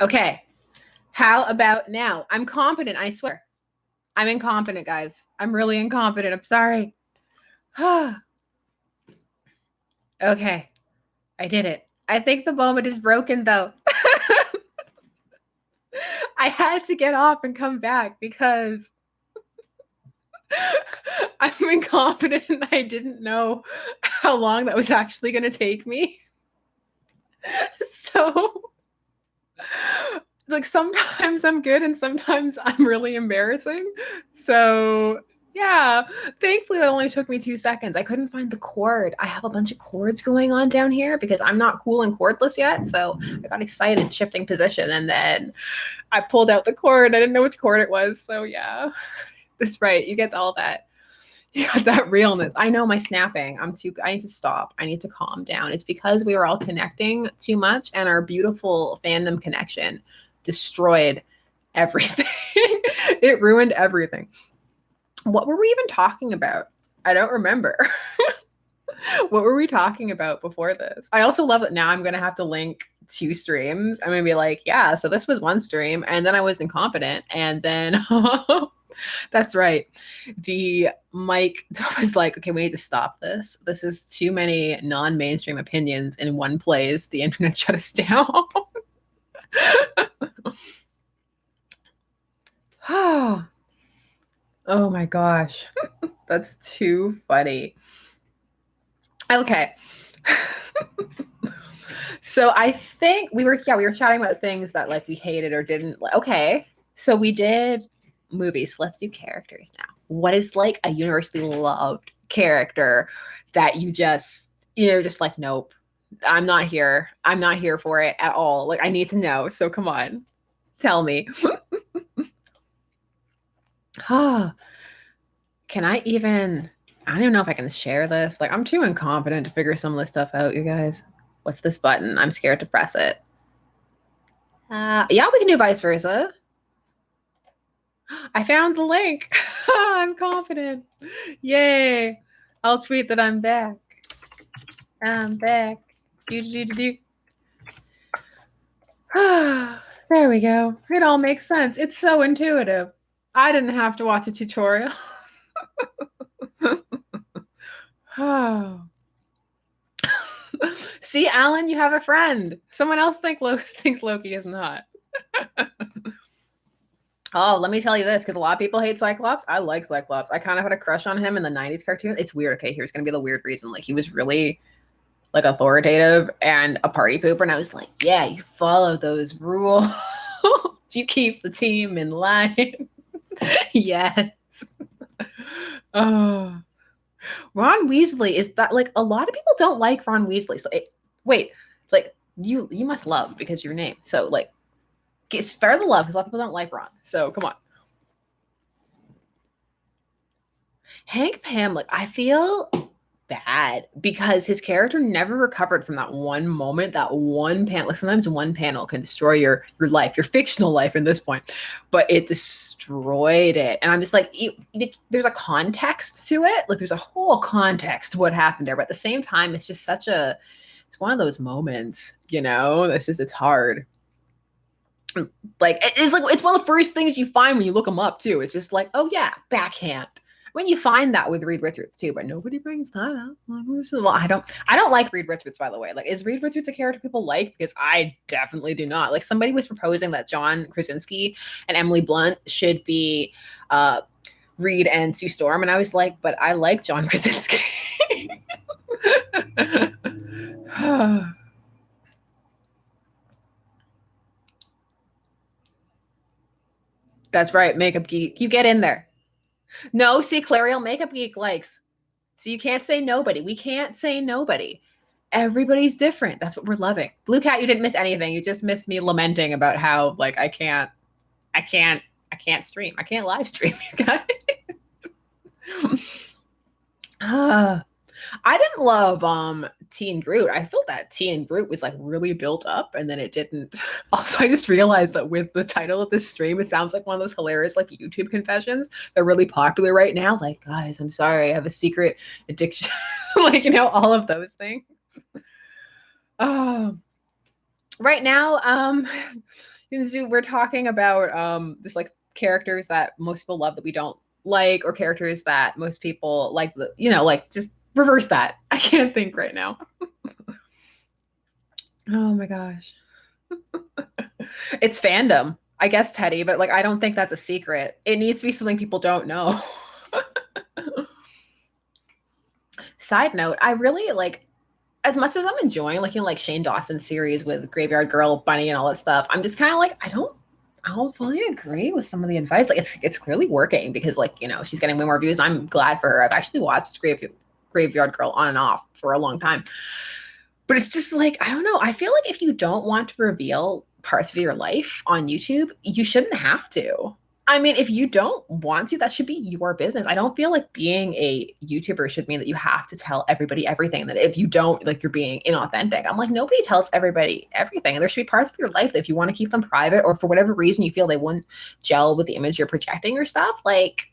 Okay. How about now? I'm competent, I swear. I'm incompetent, guys. I'm really incompetent. I'm sorry. Okay. I did it. I think the moment is broken, though. I had to get off and come back because I'm incompetent and I didn't know how long that was actually going to take me. So, like, sometimes I'm good and sometimes I'm really embarrassing. So, yeah, thankfully that only took me 2 seconds. I couldn't find the cord. I have a bunch of cords going on down here because I'm not cool and cordless yet. So I got excited shifting position and then I pulled out the cord. I didn't know which cord it was. So yeah, that's right. You get all that. You got that realness. I know my snapping. I need to stop. I need to calm down. It's because we were all connecting too much and our beautiful fandom connection destroyed everything. It ruined everything. What were we even talking about? I don't remember. What were we talking about before this? I also love that now I'm going to have to link 2 streams. I'm going to be like, yeah, so this was one stream and then I was incompetent. And then that's right. The mic was like, okay, we need to stop this. This is too many non-mainstream opinions in one place. The internet shut us down. Oh my gosh. That's too funny. Okay. So I think we were chatting about things that like we hated or didn't like. Okay. So we did movies. So let's do characters now. What is like a universally loved character that you just, just like, nope, I'm not here. I'm not here for it at all. Like, I need to know. So come on, tell me. Can I even, I don't even know if I can share this. Like, I'm too incompetent to figure some of this stuff out, you guys. What's this button? I'm scared to press it. Yeah, we can do vice versa. I found the link. I'm confident. Yay. I'll tweet that I'm back. I'm back. There we go. It all makes sense. It's so intuitive. I didn't have to watch a tutorial. See, Alan, you have a friend. Someone else thinks Loki is not. Oh, let me tell you this, because a lot of people hate Cyclops. I like Cyclops. I kind of had a crush on him in the 90s cartoon. It's weird. Okay, here's going to be the weird reason. Like, he was really, like, authoritative and a party pooper. And I was like, yeah, you follow those rules. You keep the team in line. Yes. Oh. Ron Weasley is that, like, a lot of people don't like Ron Weasley. So, wait, like, you must love because your name. So, like, spare the love because a lot of people don't like Ron. So come on. Hank Pym, like, I feel bad because his character never recovered from that one moment, that one panel. Like, sometimes one panel can destroy your life, your fictional life in this point, but it destroyed it. And I'm just like, there's a context to it. Like, there's a whole context to what happened there. But at the same time, it's just it's one of those moments, it's hard. Like, it's one of the first things you find when you look them up too. It's just like, oh yeah, backhand. When you find that with Reed Richards too, but nobody brings that up. Well, I don't like Reed Richards, by the way. Like, is Reed Richards a character people like? Because I definitely do not. Like, somebody was proposing that John Krasinski and Emily Blunt should be Reed and Sue Storm, and I was like, but I like John Krasinski. That's right, Makeup Geek. You get in there. No, see, Clariel, Makeup Geek likes. So you can't say nobody. We can't say nobody. Everybody's different. That's what we're loving. Blue Cat, you didn't miss anything. You just missed me lamenting about how, like, I can't stream. I can't live stream, you guys. I didn't love Teen Groot. I felt that Teen Groot was like really built up and then it didn't. Also, I just realized that with the title of this stream, it sounds like one of those hilarious like YouTube confessions. They're really popular right now. Like, guys, I'm sorry, I have a secret addiction. Like, all of those things. Oh, Right now, we're talking about just like characters that most people love that we don't like, or characters that most people like. Like just reverse that. I can't think right now. Oh my gosh, it's fandom, I guess, Teddy. But like, I don't think that's a secret. It needs to be something people don't know. Side note, I really like, as much as I'm enjoying like like Shane Dawson's series with Graveyard Girl, Bunny, and all that stuff, I'm just kind of like, I don't fully agree with some of the advice. Like it's clearly working because like she's getting way more views. I'm glad for her. I've actually watched Graveyard Girl on and off for a long time, but it's just like, I don't know. I feel like if you don't want to reveal parts of your life on YouTube, you shouldn't have to. I mean, if you don't want to, that should be your business. I don't feel like being a YouTuber should mean that you have to tell everybody everything. That if you don't, like, you're being inauthentic. I'm like, nobody tells everybody everything. And there should be parts of your life that if you want to keep them private, or for whatever reason you feel they wouldn't gel with the image you're projecting or stuff, like,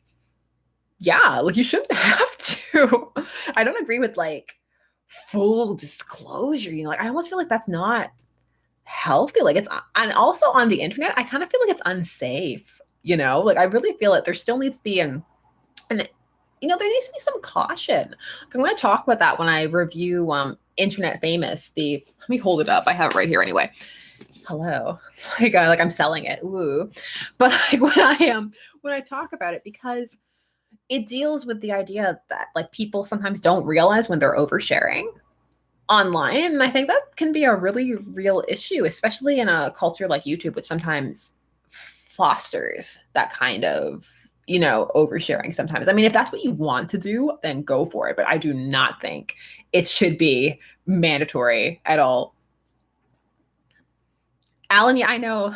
yeah, like you shouldn't have to. I don't agree with like full disclosure. Like I almost feel like that's not healthy. Like it's, and also on the internet, I kind of feel like it's unsafe. Like I really feel it. There still needs to be and there needs to be some caution. Like, I'm going to talk about that when I review Internet Famous. Let me hold it up. I have it right here anyway. Hello. Like I'm selling it. Woo. But like when I talk about it, because it deals with the idea that like people sometimes don't realize when they're oversharing online. And I think that can be a really real issue, especially in a culture like YouTube, which sometimes fosters that kind of, oversharing sometimes. I mean, if that's what you want to do, then go for it. But I do not think it should be mandatory at all. Alan, yeah, I know.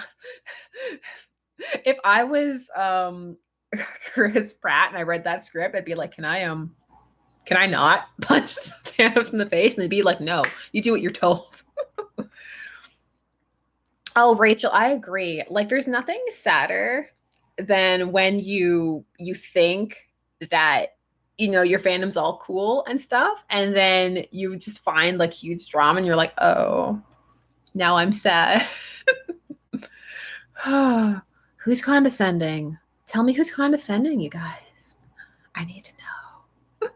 If I was Chris Pratt and I read that script, I'd be like, can I not punch Thanos in the face? And they'd be like, no, you do what you're told. Oh, Rachel, I agree. Like, there's nothing sadder than when you think that your fandom's all cool and stuff, and then you just find like huge drama, and you're like, oh, now I'm sad. Who's condescending? Tell me who's condescending, you guys. I need to know.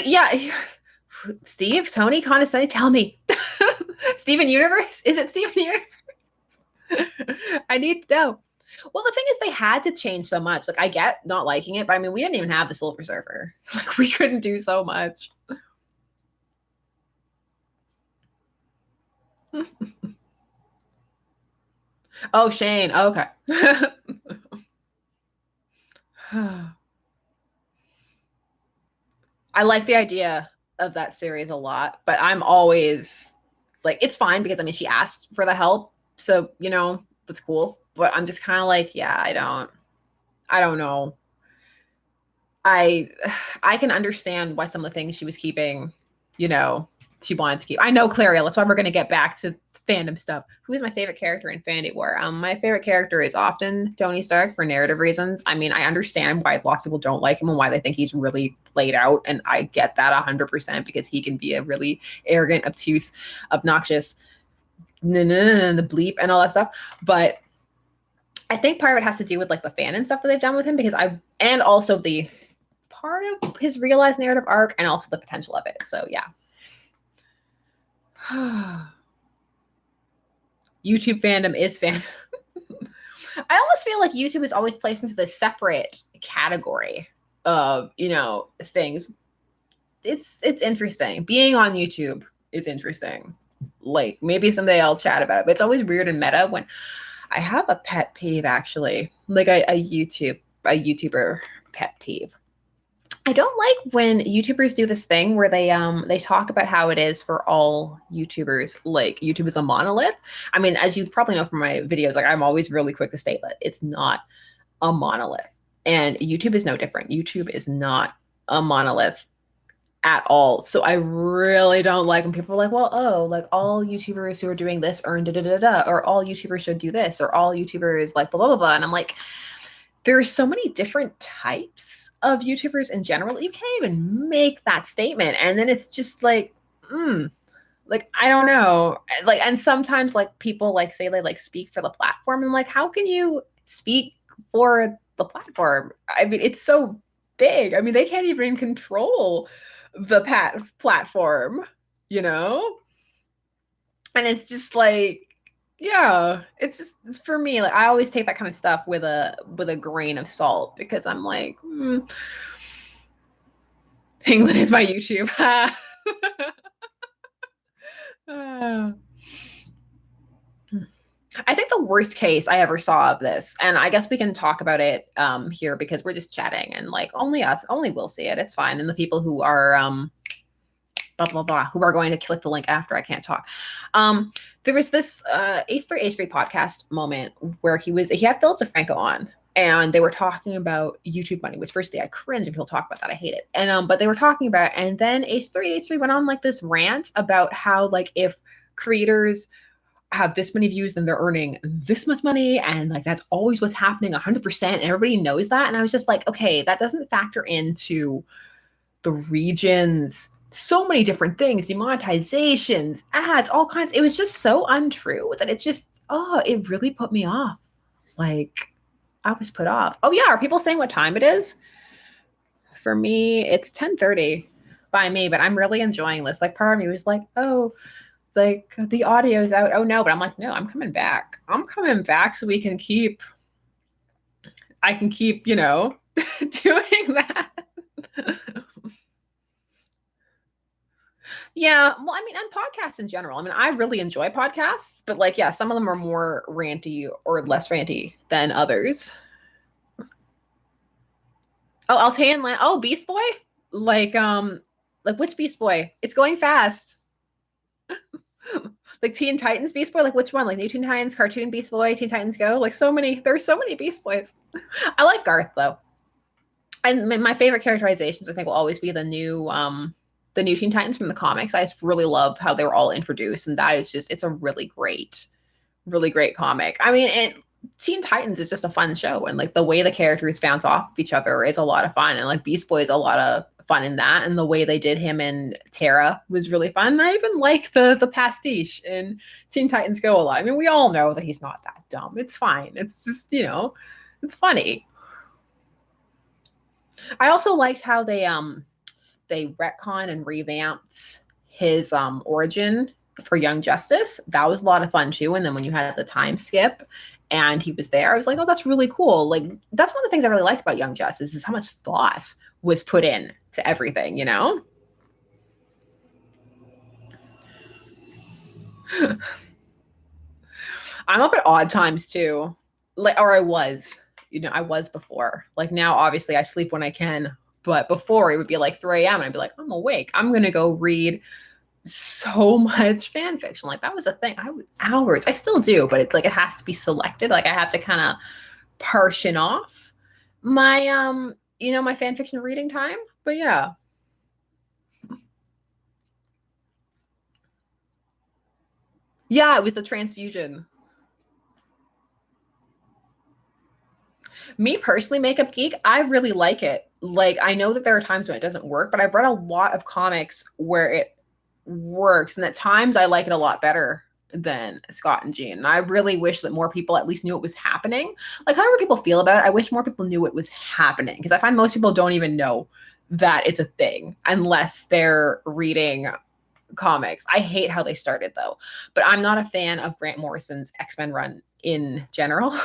Yeah. Steve, Tony, condescending. Tell me. Steven Universe? Is it Steven Universe? I need to know. Well, the thing is, they had to change so much. Like, I get not liking it, but I mean, we didn't even have the Silver Surfer. Like, we couldn't do so much. Oh, Shane. Okay. I like the idea of that series a lot, but I'm always like, it's fine because I mean, she asked for the help. So, that's cool. But I'm just kind of like, yeah, I don't know. I I can understand why some of the things she was keeping, she wanted to keep. I know, Clariel, that's why we're going to get back to fandom stuff. Who is my favorite character in Infinity War? My favorite character is often Tony Stark for narrative reasons. I mean, I understand why lots of people don't like him and why they think he's really played out, and I get that 100% because he can be a really arrogant, obtuse, obnoxious, the bleep and all that stuff. But I think part of it has to do with like the fan and stuff that they've done with him, because and also the part of his realized narrative arc and also the potential of it. So yeah. YouTube fandom is fandom. I almost feel like YouTube is always placed into this separate category of, things. It's interesting. Being on YouTube is interesting. Like, maybe someday I'll chat about it, but it's always weird and meta when I have a pet peeve, actually, like a YouTuber pet peeve. I don't like when YouTubers do this thing where they talk about how it is for all YouTubers, like YouTube is a monolith. I mean, as you probably know from my videos, like I'm always really quick to state that it's not a monolith. And YouTube is no different. YouTube is not a monolith at all. So I really don't like when people are like, well, oh, like all YouTubers who are doing this earn da da da da, or all YouTubers should do this, or all YouTubers like blah blah blah blah. And I'm like, there are so many different types of YouTubers in general. You can't even make that statement. And then it's just like, like, I don't know. Like, and sometimes like people like say they like speak for the platform. And like, how can you speak for the platform? I mean, it's so big. I mean, they can't even control the platform, you know? And it's just like, yeah, it's just for me, like I always take that kind of stuff with a grain of salt because I'm like, England is my YouTube. I think the worst case I ever saw of this, and I guess we can talk about it here because we're just chatting and like only us, only we'll see it. It's fine. And the people who are blah blah blah who are going to click the link after I can't talk. There was this H3H3 podcast moment where he had Philip DeFranco on and they were talking about YouTube money. Which firstly I cringe when people talk about that. I hate it. And but they were talking about it, and then H3H3 went on like this rant about how like if creators have this many views and they're earning this much money and like that's always what's happening 100% and everybody knows that. And I was just like, okay, that doesn't factor into the regions, so many different things, demonetizations, ads, all kinds. It was just so untrue that it just, it really put me off. Like I was put off. Oh yeah, are people saying what time it is? For me it's 10:30 by me, but I'm really enjoying this. Like part of me was like, oh, like the audio's out. Oh no, but I'm like, no, I'm coming back. I'm coming back so I can keep, you know, doing that. Yeah, well, I mean, and podcasts in general. I mean, I really enjoy podcasts, but like, yeah, some of them are more ranty or less ranty than others. Oh, Altean Land. Oh, Beast Boy. Like, like which Beast Boy? It's going fast. Like Teen Titans Beast Boy, like which one? Like New Teen Titans, Cartoon Beast Boy, Teen Titans Go. Like so many. There's so many Beast Boys. I like Garth though, and my favorite characterizations I think will always be the new Teen Titans from the comics. I just really love how they were all introduced, and that is just it's a really great comic. I mean, and Teen Titans is just a fun show, and like the way the characters bounce off of each other is a lot of fun, and like Beast Boy is a lot of fun in that, and the way they did him and Terra was really fun. And I even like the pastiche in Teen Titans Go a lot. I mean, we all know that he's not that dumb. It's fine. It's just, you know, it's funny. I also liked how they retcon and revamped his origin for Young Justice. That was a lot of fun too. And then when you had the time skip and he was there, I was like, oh, that's really cool. Like that's one of the things I really liked about Young Justice is how much thought was put in to everything, you know? I'm up at odd times too. Like or I was. You know, I was before. Like now obviously I sleep when I can, but before it would be like 3 a.m. and I'd be like, I'm awake. I'm gonna go read so much fan fiction. Like that was a thing. I would hours. I still do, but it's like it has to be selected. Like I have to kind of portion off my you know, my fan fiction reading time. But yeah. Yeah, it was the transfusion. Me personally, Makeup Geek, I really like it. Like I know that there are times when it doesn't work, but I've read a lot of comics where it works, and at times I like it a lot better than Scott and Jean. And I really wish that more people at least knew it was happening. Like however people feel about it, I wish more people knew it was happening because I find most people don't even know that it's a thing unless they're reading comics. I hate how they started though, but I'm not a fan of Grant Morrison's X-Men run in general.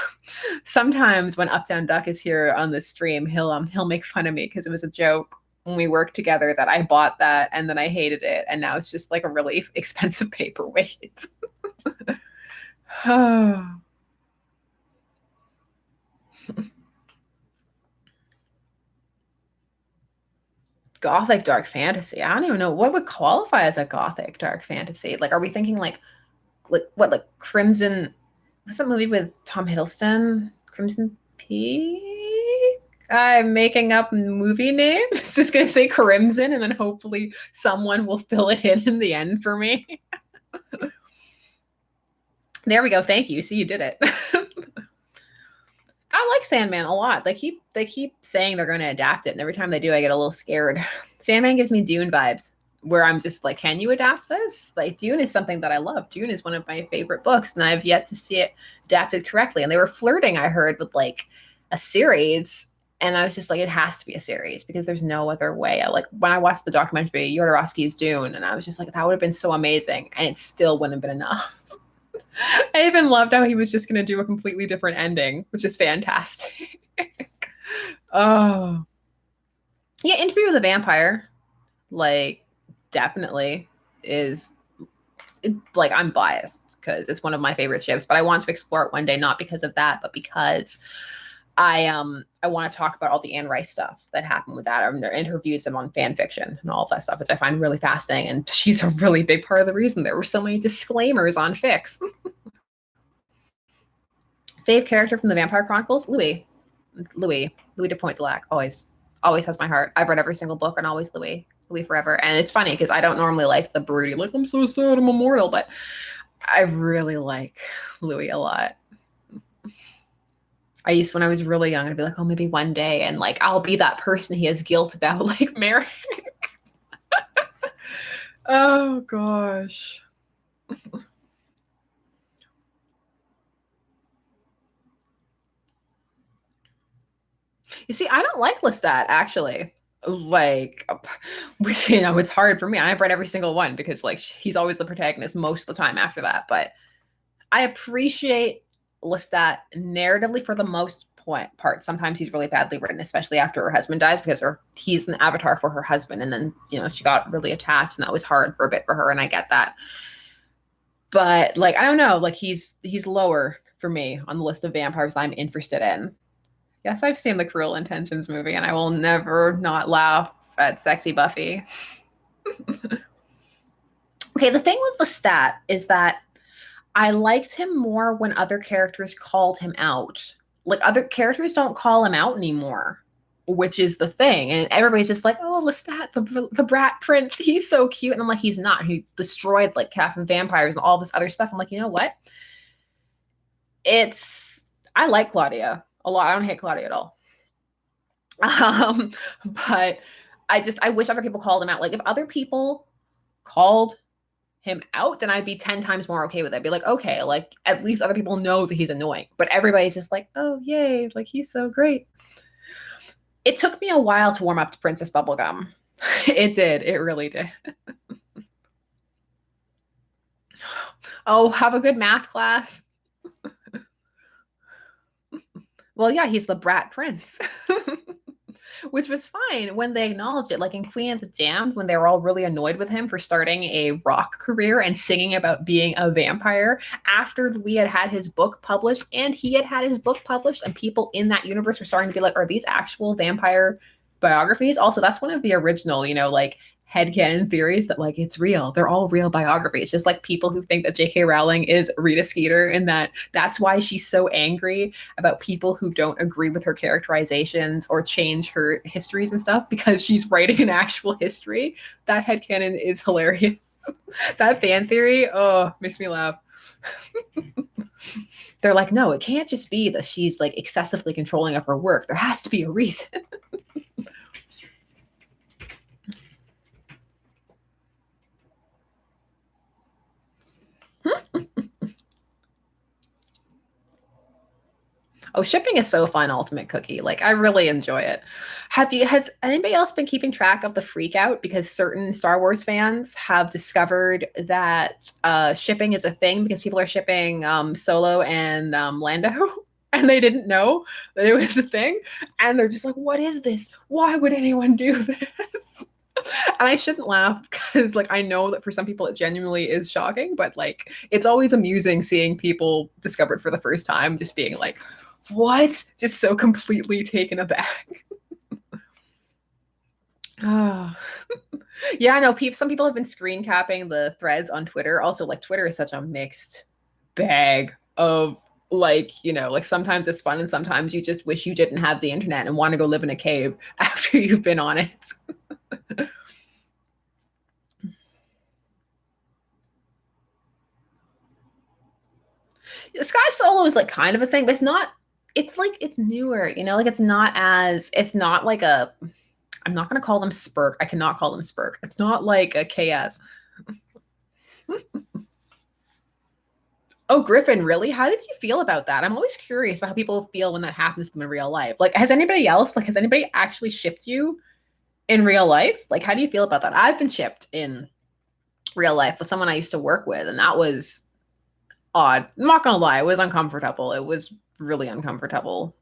Sometimes when Up Down Duck is here on the stream, he'll make fun of me because it was a joke when we worked together that I bought that and then I hated it and now it's just like a really expensive paperweight. Gothic dark fantasy. I don't even know what would qualify as a gothic dark fantasy. Like, are we thinking like what like Crimson? What's that movie with Tom Hiddleston? Crimson Peak. I'm making up movie names. It's just gonna say Crimson, and then hopefully someone will fill it in the end for me. There we go. Thank you. See, you did it. I like Sandman a lot. They keep saying they're going to adapt it, and every time they do, I get a little scared. Sandman gives me Dune vibes, where I'm just like, can you adapt this? Like Dune is something that I love. Dune is one of my favorite books, and I've yet to see it adapted correctly. And they were flirting, I heard, with like a series, and I was just like, it has to be a series because there's no other way. Like when I watched the documentary Jodorowsky's Dune, and I was just like, that would have been so amazing, and it still wouldn't have been enough. I even loved how he was just going to do a completely different ending, which is fantastic. Oh, yeah, Interview with a Vampire, like, definitely is like I'm biased because it's one of my favorite ships, but I want to explore it one day, not because of that, but because I want to talk about all the Anne Rice stuff that happened with that, or interviews him on fan fiction and all of that stuff, which I find really fascinating. And she's a really big part of the reason there were so many disclaimers on fics. Fave character from the Vampire Chronicles? Louis. Louis de Pointe-du-Lac. Always has my heart. I've read every single book and always Louis. Louis forever. And it's funny because I don't normally like the broody, like, I'm so sad I'm immortal, but I really like Louis a lot. When I was really young, I'd be like, oh, maybe one day. And like, I'll be that person he has guilt about, like Merrick. Oh, gosh. You see, I don't like Lestat actually. Like, which it's hard for me. I've read every single one because like he's always the protagonist most of the time after that. But I appreciate Lestat narratively for the most part. Sometimes he's really badly written, especially after her husband dies, because he's an avatar for her husband, and then she got really attached, and that was hard for a bit for her, and I get that. But like, I don't know, like he's lower for me on the list of vampires I'm interested in. Yes, I've seen the Cruel Intentions movie, and I will never not laugh at sexy Buffy. Okay, the thing with Lestat is that I liked him more when other characters called him out. Like other characters don't call him out anymore, which is the thing. And everybody's just like, "Oh, Lestat, the brat prince, he's so cute." And I'm like, "He's not. He destroyed like half of vampires and all this other stuff." I'm like, you know what? I like Claudia a lot. I don't hate Claudia at all. But I wish other people called him out. Like if other people called him out, then I'd be 10 times more okay with it. I'd be like, okay, like at least other people know that he's annoying. But everybody's just like, oh yay, like he's so great. It took me a while to warm up to Princess Bubblegum. It did. It really did. Oh, have a good math class. Well, yeah, he's the brat prince. Which was fine when they acknowledged it. Like in Queen of the Damned, when they were all really annoyed with him for starting a rock career and singing about being a vampire after we had had his book published and he had had his book published, and people in that universe were starting to be like, are these actual vampire biographies? Also, that's one of the original, like headcanon theories that like it's real. They're all real biographies. Just like people who think that J.K. Rowling is Rita Skeeter and that's why she's so angry about people who don't agree with her characterizations or change her histories and stuff, because she's writing an actual history. That headcanon is hilarious. That fan theory, oh, makes me laugh. They're like, no, it can't just be that she's like excessively controlling of her work. There has to be a reason. Oh, shipping is so fun, Ultimate Cookie. Like, I really enjoy it. Has anybody else been keeping track of the freak out? Because certain Star Wars fans have discovered that shipping is a thing because people are shipping Solo and Lando, and they didn't know that it was a thing. And they're just like, what is this? Why would anyone do this? And I shouldn't laugh because like I know that for some people it genuinely is shocking, but like it's always amusing seeing people discover it for the first time, just being like, what? Just so completely taken aback. Oh. Yeah, I know. Some people have been screen capping the threads on Twitter. Also, like Twitter is such a mixed bag of like sometimes it's fun and sometimes you just wish you didn't have the internet and want to go live in a cave after you've been on it. Sky Solo is like kind of a thing, but it's not It's like it's newer, like it's not like a I'm not gonna call them Spurk. I cannot call them Spurk. It's not like a KS. Oh, Griffin, really? How did you feel about that? I'm always curious about how people feel when that happens to them in real life. Like, has anybody actually shipped you in real life? Like, how do you feel about that? I've been shipped in real life with someone I used to work with, and that was odd. I'm not gonna lie, it was uncomfortable. It was really uncomfortable.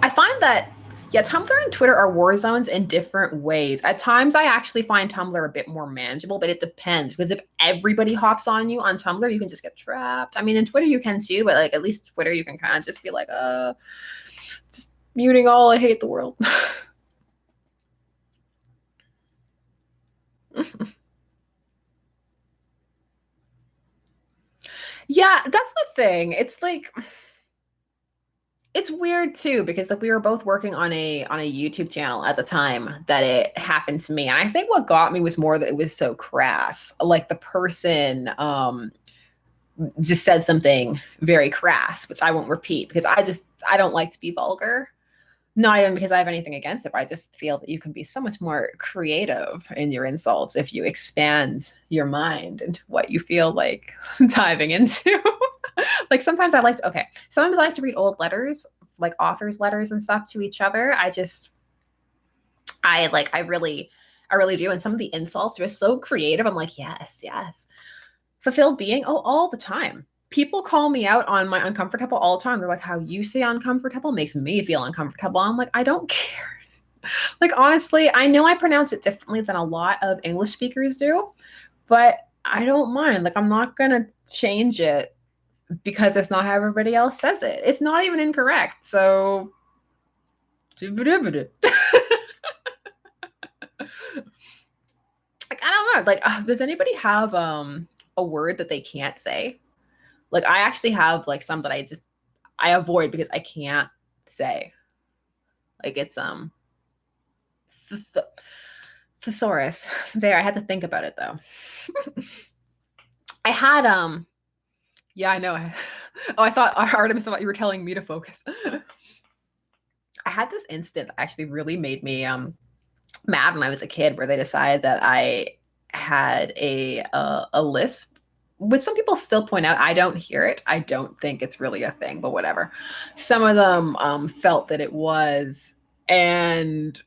I find that yeah, Tumblr and Twitter are war zones in different ways. At times, I actually find Tumblr a bit more manageable, but it depends because if everybody hops on you on Tumblr, you can just get trapped. I mean, in Twitter you can too, but like at least Twitter you can kind of just be like, just muting all. I hate the world. Yeah, that's the thing. It's like it's weird too because like we were both working on a YouTube channel at the time that it happened to me. And I think what got me was more that it was so crass. Like the person just said something very crass, which I won't repeat because I don't like to be vulgar. Not even because I have anything against it, but I just feel that you can be so much more creative in your insults if you expand your mind into what you feel like diving into. Like sometimes I like to read old letters, like authors' letters and stuff to each other. I really do. And some of the insults are so creative. I'm like, yes, yes. Fulfilled being, oh, all the time. People call me out on my uncomfortable all the time. They're like, how you say uncomfortable makes me feel uncomfortable. I'm like, I don't care. Like, honestly, I know I pronounce it differently than a lot of English speakers do, but I don't mind. Like, I'm not going to change it because it's not how everybody else says it. It's not even incorrect. So, like, I don't know. Like, does anybody have a word that they can't say? Like I actually have like some that I avoid because I can't say. Like it's th- thesaurus. There, I had to think about it though. I had yeah, I know. Oh, I thought Artemis, I thought you were telling me to focus. I had this instant that actually really made me mad when I was a kid, where they decided that I had a lisp, which some people still point out. I don't hear it. I don't think it's really a thing, but whatever. Some of them felt that it was, and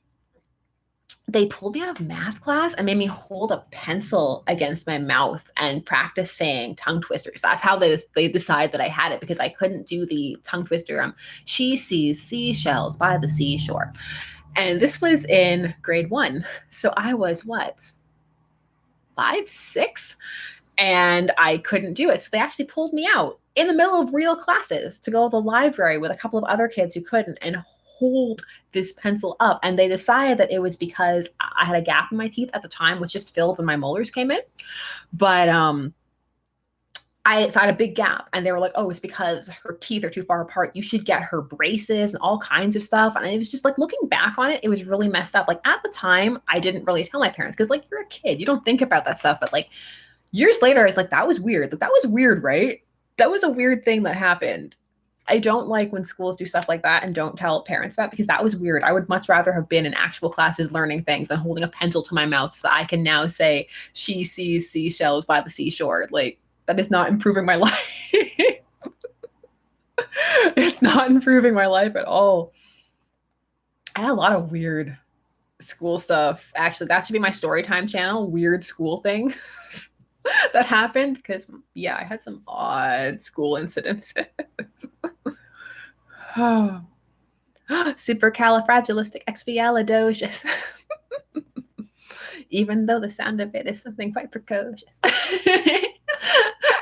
they pulled me out of math class and made me hold a pencil against my mouth and practice saying tongue twisters. That's how they decide that I had it, because I couldn't do the tongue twister. She sees seashells by the seashore. And this was in grade 1. So I was what? 5, 6? And I couldn't do it. So they actually pulled me out in the middle of real classes to go to the library with a couple of other kids who couldn't and hold this pencil up. And they decided that it was because I had a gap in my teeth at the time, which just filled when my molars came in. But so I had a big gap, and they were like, oh, it's because her teeth are too far apart. You should get her braces and all kinds of stuff. And it was just like, looking back on it, it was really messed up. Like at the time, I didn't really tell my parents because like you're a kid, you don't think about that stuff. But like years later, I was like, that was weird. Like, that was weird, right? That was a weird thing that happened. I don't like when schools do stuff like that and don't tell parents about, because that was weird. I would much rather have been in actual classes learning things than holding a pencil to my mouth so that I can now say she sees seashells by the seashore. Like, that is not improving my life. It's not improving my life at all. I had a lot of weird school stuff. Actually, that should be my story time channel. Weird school things that happened, because yeah, I had some odd school incidences. Supercalifragilisticexpialidocious. Even though the sound of it is something quite precocious.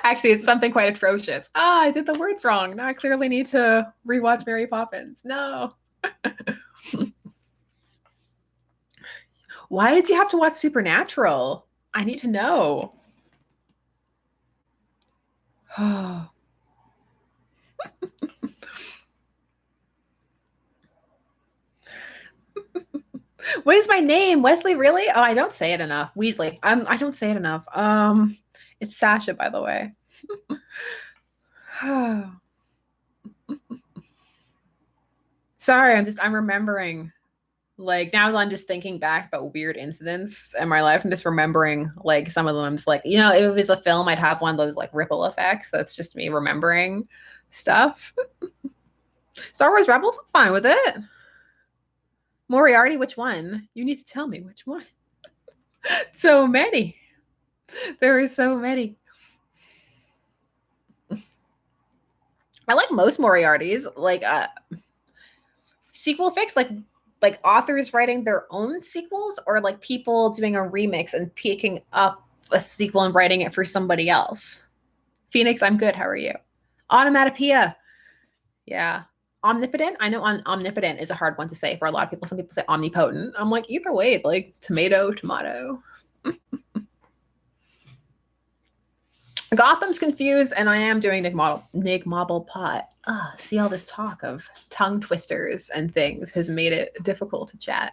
Actually, it's something quite atrocious. I did the words wrong. Now I clearly need to rewatch Mary Poppins. No. Why did you have to watch Supernatural? I need to know. What is my name? Wesley, really? Oh, I don't say it enough. Weasley. I don't say it enough. It's Sasha, by the way. Sorry, I'm remembering. Like now that I'm just thinking back about weird incidents in my life, I'm just remembering like some of them. I'm just like, if it was a film, I'd have one of those like ripple effects. That's just me remembering stuff. Star Wars Rebels, I'm fine with it. Moriarty, which one? You need to tell me which one. So many. There are so many. I like most Moriartys, like sequel fics, like authors writing their own sequels, or like people doing a remix and picking up a sequel and writing it for somebody else. Phoenix, I'm good. How are you? Onomatopoeia. Yeah. Omnipotent. I know omnipotent is a hard one to say for a lot of people. Some people say omnipotent. I'm like, either way, like tomato. Gotham's confused, and I am doing Nigmobble Pot. See, all this talk of tongue twisters and things has made it difficult to chat.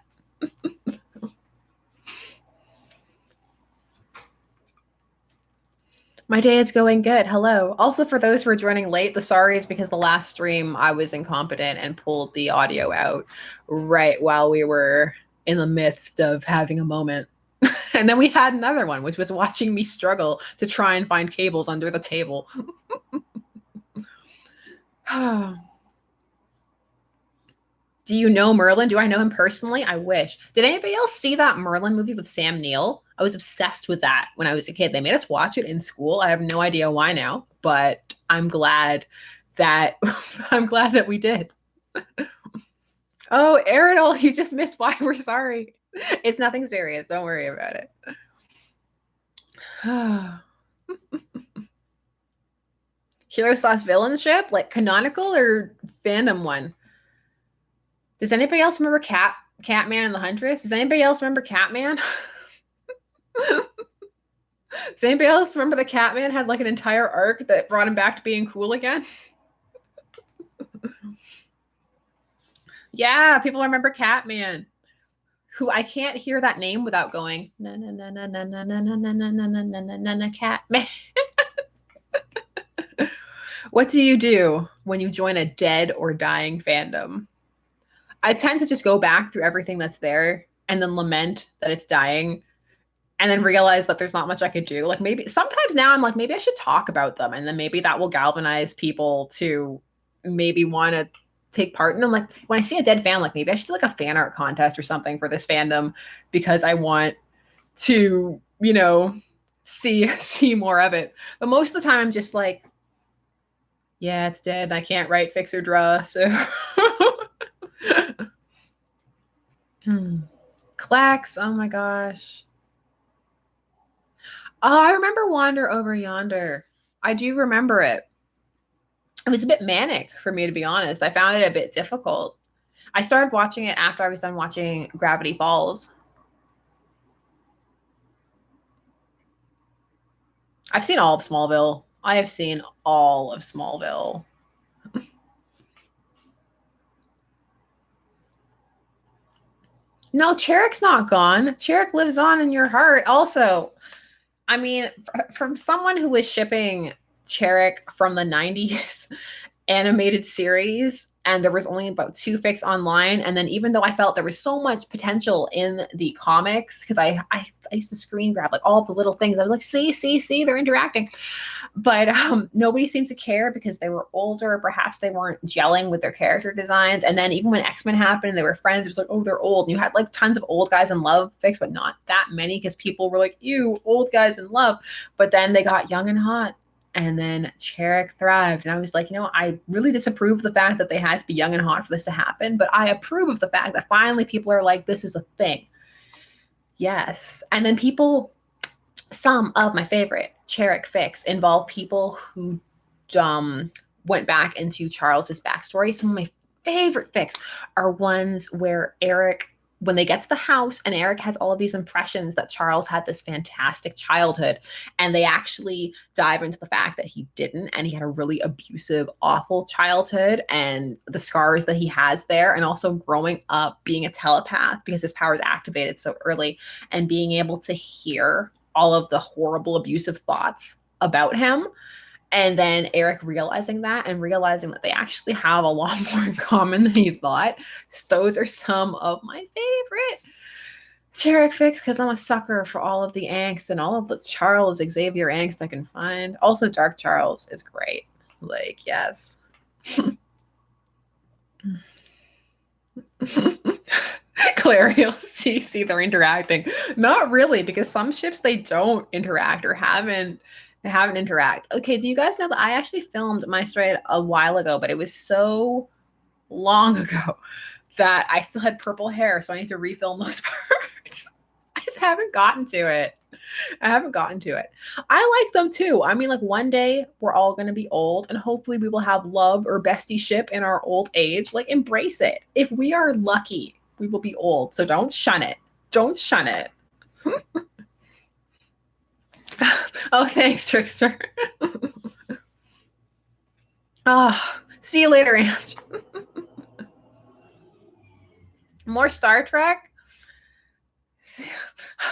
My day is going good. Hello. Also, for those who are joining late, the sorry is because the last stream I was incompetent and pulled the audio out right while we were in the midst of having a moment. And then we had another one, which was watching me struggle to try and find cables under the table. Do you know Merlin? Do I know him personally? I wish. Did anybody else see that Merlin movie with Sam Neill? I was obsessed with that when I was a kid. They made us watch it in school. I have no idea why now, but I'm glad that we did. Oh, Ariel, you just missed why we're sorry. It's nothing serious. Don't worry about it. Hero/villainship, like canonical or fandom one? Does anybody else remember Catman and the Huntress? Does anybody else remember Catman? Does anybody else remember the Catman had like an entire arc that brought him back to being cool again? Yeah, people remember Catman. Who I can't hear that name without going na na na na na na na na na na na na na na Catman. What do you do when you join a dead or dying fandom? I tend to just go back through everything that's there and then lament that it's dying and then realize that there's not much I could do. Like maybe sometimes now I'm like, maybe I should talk about them. And then maybe that will galvanize people to maybe want to take part. And I'm like, when I see a dead fan, like maybe I should do like a fan art contest or something for this fandom because I want to, see more of it. But most of the time I'm just like, yeah, it's dead. I can't write, fix, or draw. So Clax, oh my gosh. Oh, I remember Wander Over Yonder. I do remember it. It was a bit manic for me, to be honest. I found it a bit difficult. I started watching it after I was done watching Gravity Falls. I've seen all of Smallville. I have seen all of Smallville. No, Cherek's not gone. Cherek lives on in your heart. Also, I mean, from someone who was shipping Cherek from the 90s animated series, and there was only about 2 fics online, and then even though I felt there was so much potential in the comics, because I used to screen grab like all the little things. I was like, see, they're interacting. But nobody seemed to care because they were older. Perhaps they weren't gelling with their character designs. And then even when X-Men happened and they were friends, it was like, oh, they're old. And you had like tons of old guys in love fics, but not that many because people were like, ew, old guys in love. But then they got young and hot. And then Cherek thrived. And I was like, I really disapprove of the fact that they had to be young and hot for this to happen. But I approve of the fact that finally people are like, this is a thing. Yes. And then some of my favorite Cherek fics involve people who went back into Charles's backstory. Some of my favorite fics are ones where Eric when they get to the house and Eric has all of these impressions that Charles had this fantastic childhood, and they actually dive into the fact that he didn't, and he had a really abusive, awful childhood, and the scars that he has there, and also growing up being a telepath because his power is activated so early, and being able to hear all of the horrible abusive thoughts about him. And then Eric realizing that and realizing that they actually have a lot more in common than he thought. Those are some of my favorite Jarek fics because I'm a sucker for all of the angst and all of the Charles Xavier angst I can find. Also, Dark Charles is great. Like, yes. Clariel, CC, they're interacting. Not really, because some ships they don't interact or haven't interact. Okay, do you guys know that I actually filmed my stride a while ago, but it was so long ago that I still had purple hair, so I need to refilm those parts. I just haven't gotten to it. I like them too. I mean, like one day we're all going to be old and hopefully we will have love or bestie ship in our old age. Like embrace it. If we are lucky, we will be old. So don't shun it. Don't shun it. Oh, thanks, Trickster. See you later, Ange. More Star Trek?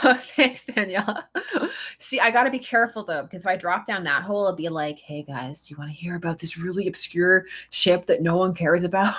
Oh, thanks, Daniela. See, I got to be careful, though, because if I drop down that hole, it'll be like, hey, guys, do you want to hear about this really obscure ship that no one cares about?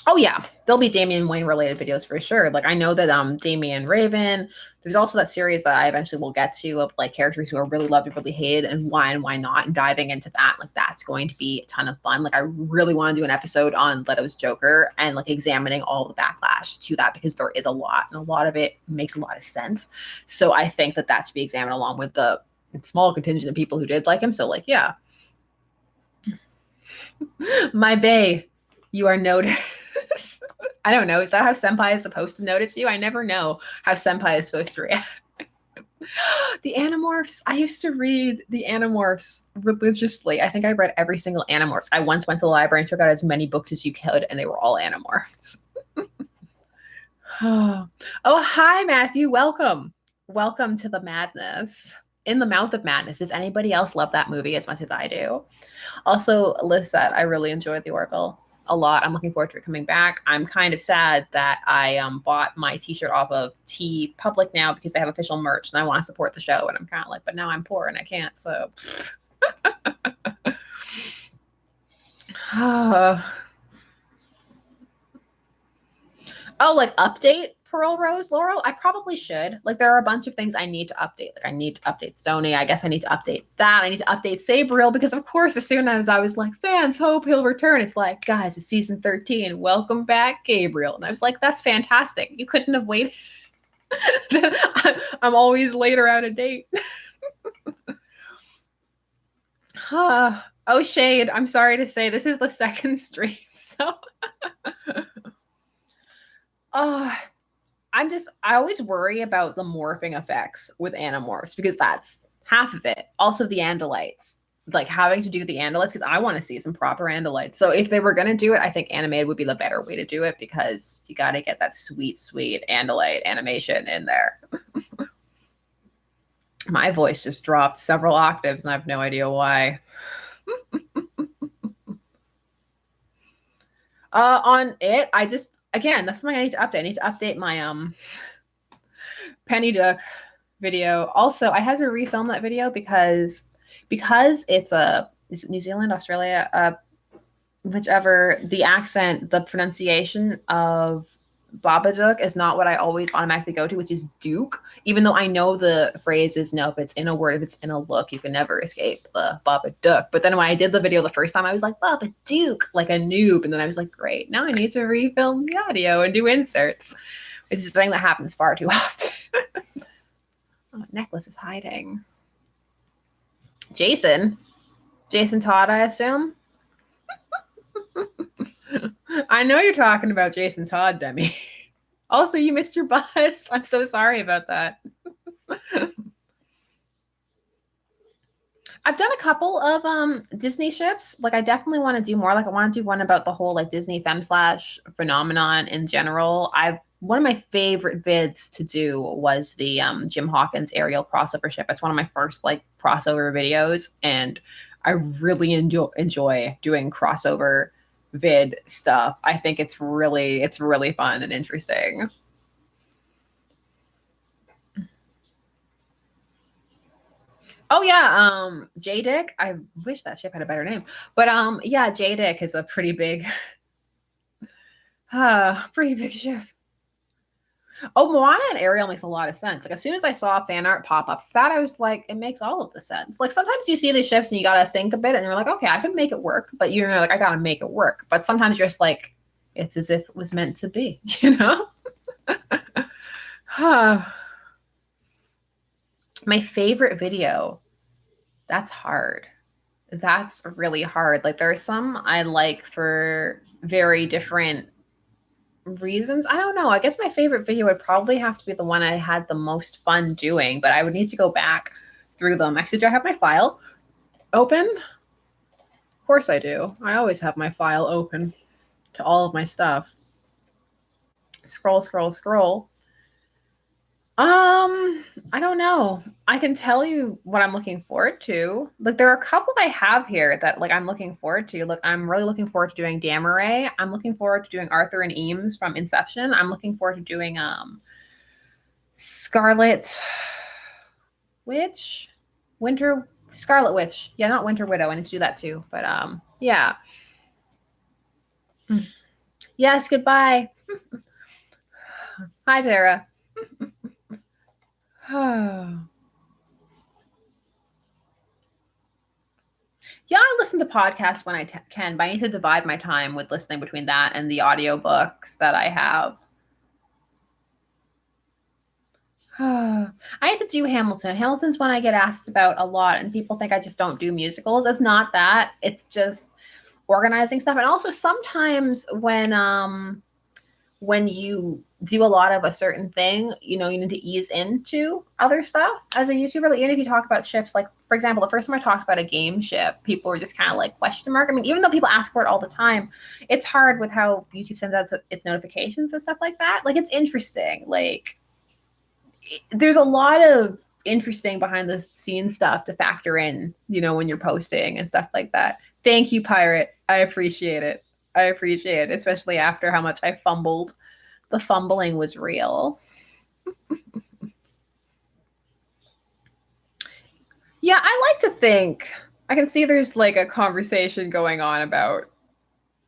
Oh, yeah. There'll be Damian Wayne related videos for sure. Like, I know that Damian Raven, there's also that series that I eventually will get to of like characters who are really loved and really hated and why not, and diving into that. Like, that's going to be a ton of fun. Like, I really want to do an episode on Leto's Joker and like examining all the backlash to that because there is a lot, and a lot of it makes a lot of sense. So I think that should be examined along with the small contingent of people who did like him. So like, yeah. My bae, you are noted. I don't know. Is that how Senpai is supposed to notice you? I never know how Senpai is supposed to react. The Animorphs. I used to read the Animorphs religiously. I think I read every single Animorphs. I once went to the library and took out as many books as you could, and they were all Animorphs. Oh, hi, Matthew. Welcome. Welcome to the madness. In the Mouth of Madness. Does anybody else love that movie as much as I do? Also, Liz said, I really enjoyed The Oracle a lot. I'm looking forward to it coming back. I'm kind of sad that I bought my t-shirt off of T Public now because they have official merch and I want to support the show. And I'm kind of like, but now I'm poor and I can't. So. Oh, like update Pearl Rose Laurel? I probably should. Like, there are a bunch of things I need to update. Like, I need to update Sony. I guess I need to update that. I need to update Sabriel because, of course, as soon as I was like, fans hope he'll return, it's like, guys, it's season 13. Welcome back, Gabriel. And I was like, that's fantastic. You couldn't have waited. I'm always later out of date. Oh, Shade, I'm sorry to say this is the second stream, so... I always worry about the morphing effects with Animorphs because that's half of it. Also the Andalites, like having to do the Andalites because I want to see some proper Andalites. So if they were going to do it, I think animated would be the better way to do it because you got to get that sweet, sweet Andalite animation in there. My voice just dropped several octaves and I have no idea why. On it, again, that's something I need to update. I need to update my Penny Duck video. Also, I had to refilm that video because it's is it New Zealand, Australia, whichever, the accent, the pronunciation of Babadook is not what I always automatically go to, which is Duke. Even though I know the phrase is no, if it's in a word, if it's in a look, you can never escape the Babadook. But then when I did the video the first time, I was like, Babadook, like a noob. And then I was like, great, now I need to refilm the audio and do inserts. It's just a thing that happens far too often. Oh, necklace is hiding. Jason Todd, I assume. I know you're talking about Jason Todd, Demi. Also, you missed your bus. I'm so sorry about that. I've done a couple of Disney ships. Like I definitely want to do more. Like I want to do one about the whole like Disney Femslash phenomenon in general. I've One of my favorite vids to do was the Jim Hawkins Ariel crossover ship. It's one of my first like crossover videos, and I really enjoy doing crossover vid stuff. I think it's really fun and interesting. Oh yeah, J-Dick. I wish that ship had a better name. But yeah, J-Dick is a pretty big pretty big ship. Oh, Moana and Ariel makes a lot of sense. Like as soon as I saw fan art pop up for that, I was like, it makes all of the sense. Like sometimes you see these ships and you gotta think a bit and you're like, okay, I can make it work, but you're like, I gotta make it work. But sometimes you're just like, it's as if it was meant to be, you know? My favorite video. That's hard. That's really hard. Like there are some I like for very different reasons. I don't know. I guess my favorite video would probably have to be the one I had the most fun doing, but I would need to go back through them. Actually, do I have my file open? Of course I do. I always have my file open to all of my stuff. Scroll, scroll, scroll. I don't know. I can tell you what I'm looking forward to. Like there are a couple I have here that like I'm looking forward to. Look, I'm really looking forward to doing Gamma Ray. I'm looking forward to doing Arthur and Eames from Inception. I'm looking forward to doing Scarlet Witch, Winter Scarlet Witch. Yeah, not Winter Widow. I need to do that too. But yeah. Yes, goodbye. Hi, Tara. Yeah, I listen to podcasts when I can, but I need to divide my time with listening between that and the audiobooks that I have. I have to do Hamilton. Hamilton's one I get asked about a lot, and people think I just don't do musicals. It's not that. It's just organizing stuff. And also sometimes when you do a lot of a certain thing, you know, you need to ease into other stuff as a YouTuber. Like, even if you talk about ships, like for example, the first time I talked about a game ship, people were just kind of like question mark. I mean, even though people ask for it all the time, it's hard with how YouTube sends out its notifications and stuff like that. Like it's interesting. Like there's a lot of interesting behind the scenes stuff to factor in, you know, when you're posting and stuff like that. Thank you, Pirate. I appreciate it. I appreciate it, especially after how much I fumbled. The fumbling was real. Yeah, I like to think I can see there's like a conversation going on about,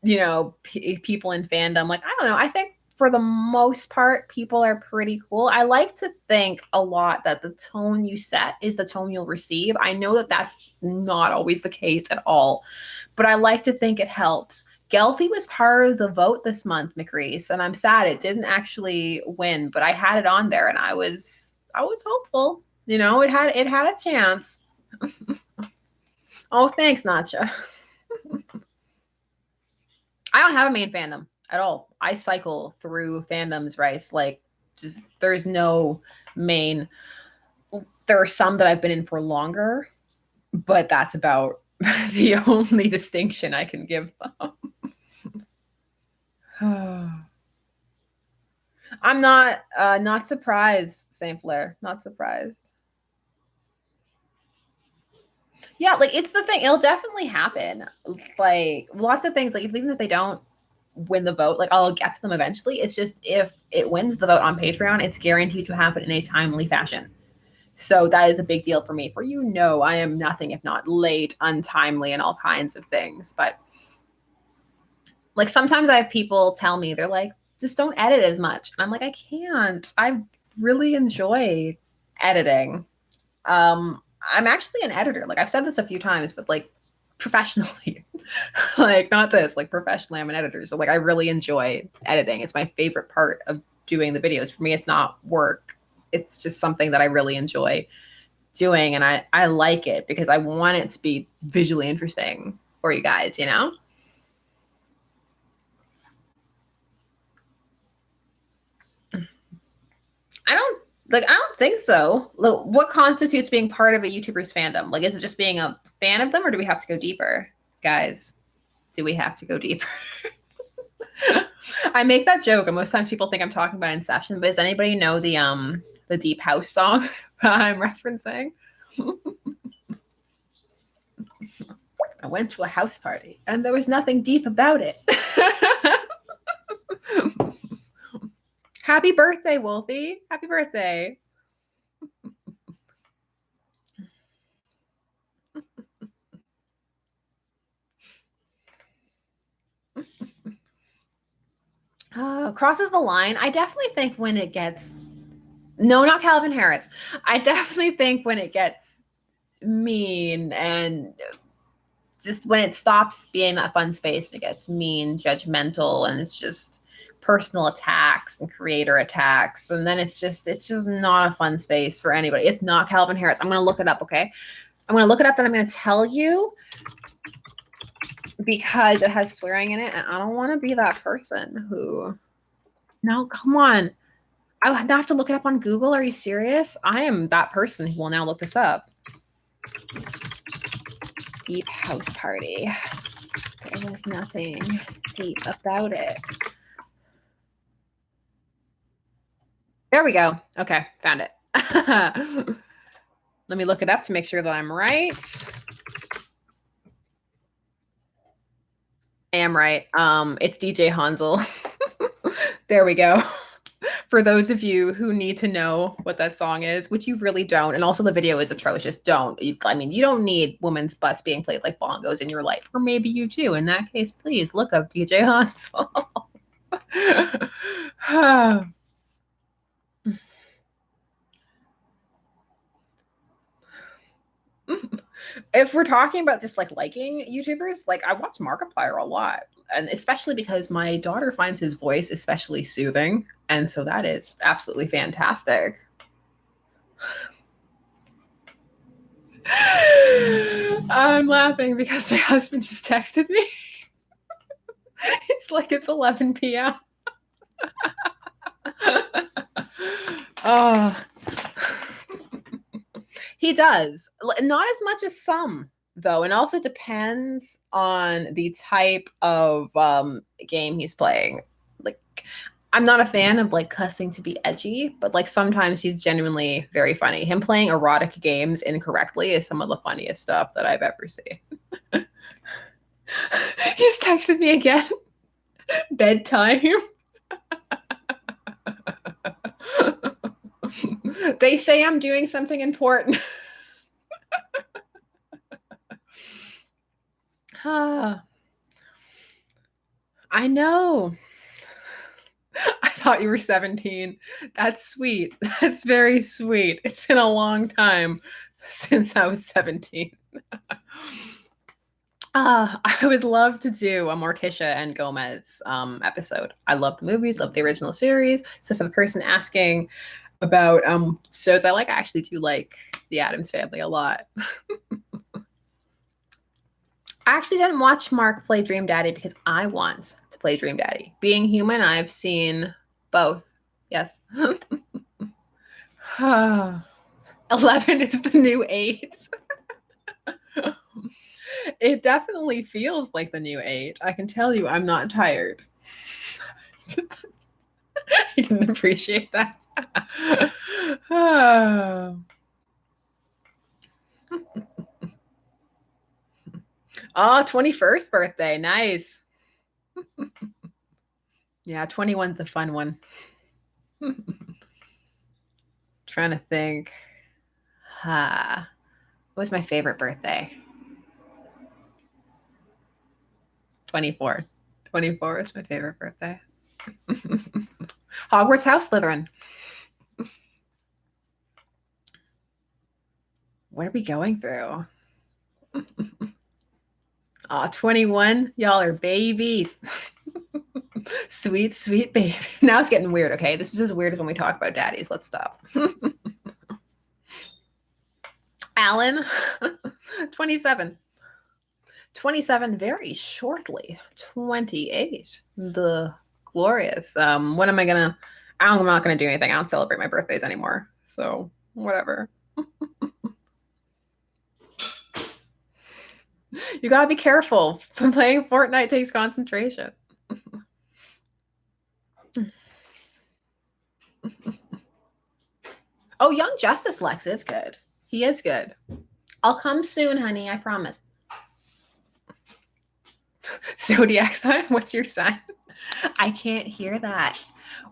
you know, people in fandom. Like, I don't know. I think for the most part, people are pretty cool. I like to think a lot that the tone you set is the tone you'll receive. I know that that's not always the case at all, but I like to think it helps. Gelfie was part of the vote this month, McReese, and I'm sad it didn't actually win, but I had it on there and I was hopeful. You know, it had a chance. Oh, thanks, Nacha. I don't have a main fandom at all. I cycle through fandoms, Rice. Like, just there's no main. There are some that I've been in for longer, but that's about the only distinction I can give them. I'm not surprised, Saint Flair. Not surprised. Yeah, like it's the thing. It'll definitely happen. Like lots of things. Like even if they don't win the vote, like I'll get to them eventually. It's just if it wins the vote on Patreon, it's guaranteed to happen in a timely fashion. So that is a big deal for me. For you know, I am nothing if not late, untimely, and all kinds of things. But like sometimes I have people tell me they're like, just don't edit as much. And I'm like, I can't. I really enjoy editing. I'm actually an editor. Like I've said this a few times, but like professionally, like not this, like professionally, I'm an editor. So like I really enjoy editing. It's my favorite part of doing the videos. For me, it's not work. It's just something that I really enjoy doing. And I like it because I want it to be visually interesting for you guys, you know? I don't Like, I don't think so. Like, what constitutes being part of a YouTuber's fandom? Like, is it just being a fan of them, or do we have to go deeper? Guys, do we have to go deeper? I make that joke, and most times people think I'm talking about Inception, but does anybody know the Deep House song that I'm referencing? I went to a house party, and there was nothing deep about it. Happy birthday, Wolfie. Happy birthday. Crosses the line. I definitely think when it gets... No, not Calvin Harris. I definitely think when it gets mean and just when it stops being that fun space, it gets mean, judgmental, and it's just personal attacks and creator attacks, and then it's just not a fun space for anybody. It's not Calvin Harris. I'm gonna look it up, okay? I'm gonna look it up, and I'm gonna tell you because it has swearing in it, and I don't want to be that person who... No, come on. I would have to look it up on Google. Are you serious? I am that person who will now look this up. Deep house party. There was nothing deep about it. There we go. Okay, found it. Let me look it up to make sure that I'm right. I am right. It's DJ Hansel. There we go. For those of you who need to know what that song is, which you really don't, and also the video is atrocious, don't. I mean, you don't need women's butts being played like bongos in your life. Or maybe you do. In that case, please look up DJ Hansel. If we're talking about just like liking YouTubers, like I watch Markiplier a lot, and especially because my daughter finds his voice especially soothing, and so that is absolutely fantastic. I'm laughing because my husband just texted me. It's like it's 11 p.m. Oh. He does. Not as much as some, though. And also depends on the type of game he's playing. Like, I'm not a fan of like cussing to be edgy, but like sometimes he's genuinely very funny. Him playing erotic games incorrectly is some of the funniest stuff that I've ever seen. He's texted me again. Bedtime. They say I'm doing something important. I know. I thought you were 17. That's sweet. That's very sweet. It's been a long time since I was 17. I would love to do a Morticia and Gomez episode. I love the movies, love the original series. So for the person asking about shows I like, I actually do like The Addams Family a lot. I actually didn't watch Mark play Dream Daddy because I want to play Dream Daddy. Being human, I've seen both. Yes. 11 is the new 8. It definitely feels like the new 8. I can tell you I'm not tired. I didn't appreciate that. Oh, 21st birthday. Nice. Yeah, 21's a fun one. Trying to think. What was my favorite birthday? 24. 24 is my favorite birthday. Hogwarts House Slytherin. What are we going through? 21. Y'all are babies. Sweet, sweet baby. Now it's getting weird, okay? This is as weird as when we talk about daddies. Let's stop. Alan, 27. 27 very shortly. 28. The glorious. When am I gonna... I'm not gonna do anything. I don't celebrate my birthdays anymore. So, whatever. You gotta be careful. Playing Fortnite takes concentration. Oh, Young Justice Lex is good. He is good. I'll come soon, honey. I promise. Zodiac sign? What's your sign? I can't hear that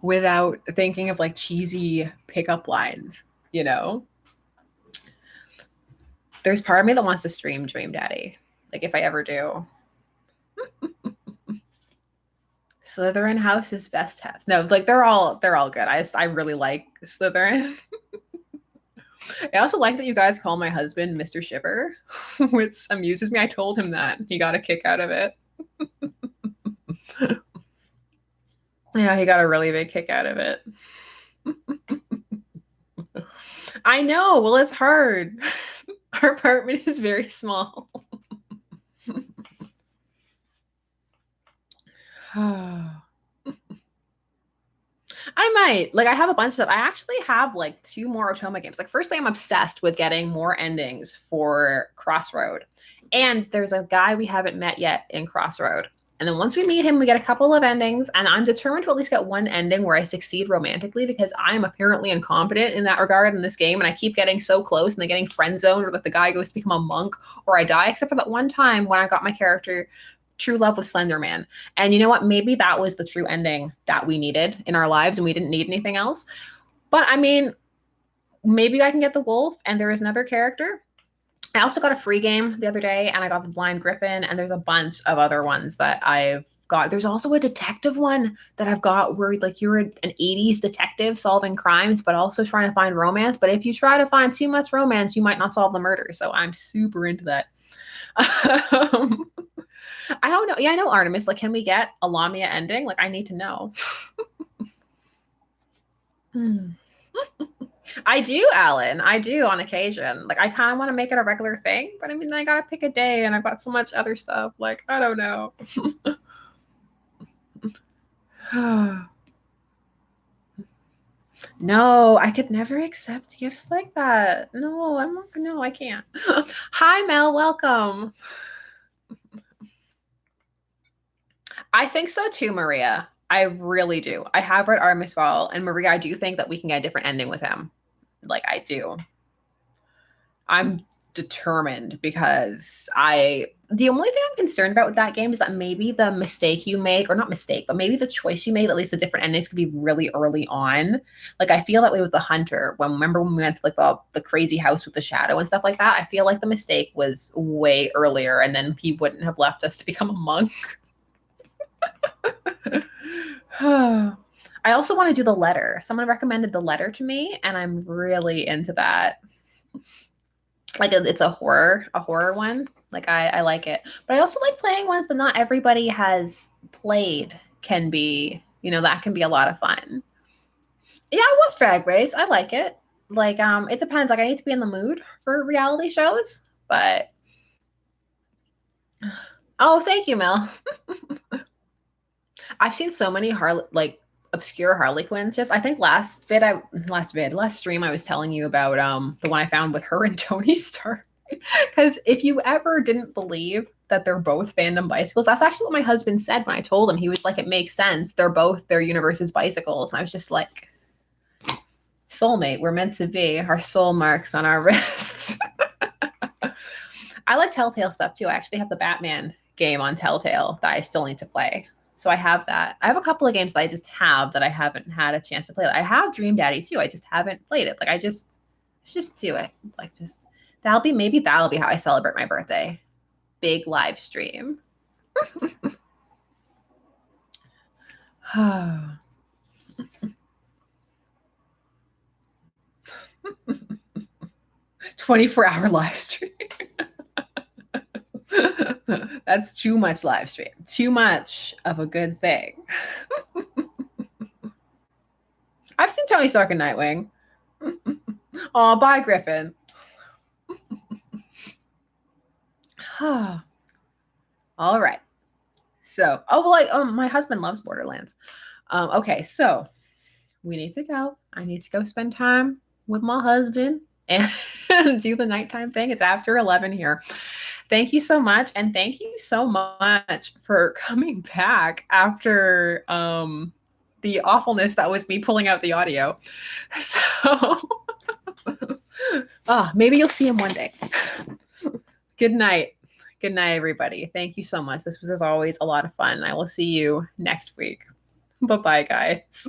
without thinking of like cheesy pickup lines, you know? There's part of me that wants to stream Dream Daddy. Like if I ever do. Slytherin house is best house. No, like they're all good. I really like Slytherin. I also like that you guys call my husband Mr. Shiver, which amuses me. I told him that. He got a kick out of it. Yeah, he got a really big kick out of it. I know. Well, it's hard. Our apartment is very small. I might. Like, I have a bunch of stuff. I actually have like 2 more Otoma games. Like, firstly, I'm obsessed with getting more endings for Crossroad. And there's a guy we haven't met yet in Crossroad. And then once we meet him, we get a couple of endings. And I'm determined to at least get one ending where I succeed romantically because I'm apparently incompetent in that regard in this game. And I keep getting so close and then getting friend zoned or that the guy goes to become a monk or I die, except for that one time when I got my character true love with Slenderman. And you know what? Maybe that was the true ending that we needed in our lives and we didn't need anything else. But I mean, maybe I can get the wolf and there is another character. I also got a free game the other day and I got the Blind Griffin and there's a bunch of other ones that I've got. There's also a detective one that I've got where like you're an 80s detective solving crimes but also trying to find romance. But if you try to find too much romance, you might not solve the murder. So I'm super into that. I don't know. Yeah, I know Artemis. Like, can we get a Lamia ending? Like, I need to know. I do, Alan. I do on occasion. Like, I kind of want to make it a regular thing, but I mean, I gotta pick a day, and I've got so much other stuff. Like, I don't know. No, I could never accept gifts like that. No, I'm not. No, I can't. Hi, Mel. Welcome. I think so too, Maria. I really do. I have read Artemis Fowl, and Maria, I do think that we can get a different ending with him. Like I do. I'm determined because the only thing I'm concerned about with that game is that maybe the mistake you make, or not mistake, but maybe the choice you made, at least the different endings could be really early on. Like I feel that way with the Hunter. Remember when we went to like the crazy house with the shadow and stuff like that? I feel like the mistake was way earlier, and then he wouldn't have left us to become a monk. I also want to do the letter. Someone recommended the letter to me, and I'm really into that. Like it's a horror one. Like I like it, but I also like playing ones that not everybody has played. Can be, that can be a lot of fun. Yeah, I watch Drag Race. I like it. Like it depends. Like I need to be in the mood for reality shows, but oh, thank you, Mel. I've seen so many obscure Harley Quinn shifts. I think last stream I was telling you about the one I found with her and Tony Stark. Because if you ever didn't believe that they're both fandom bicycles, that's actually what my husband said when I told him. He was like, it makes sense. They're both their universe's bicycles. And I was just like, soulmate, we're meant to be. Our soul marks on our wrists. I like Telltale stuff too. I actually have the Batman game on Telltale that I still need to play. So I have that. I have a couple of games that I just have that I haven't had a chance to play. I have Dream Daddy too. I just haven't played it. Like let's just do it. Like maybe that'll be how I celebrate my birthday. Big live stream. 24-hour live stream. That's too much live stream. Too much of a good thing. I've seen Tony Stark and Nightwing. Oh, bye, Griffin. All right. So, my husband loves Borderlands. Okay, so we need to go. I need to go spend time with my husband and do the nighttime thing. It's after 11 here. Thank you so much. And thank you so much for coming back after the awfulness that was me pulling out the audio. So maybe you'll see him one day. Good night. Good night, everybody. Thank you so much. This was, as always, a lot of fun. I will see you next week. Bye-bye, guys.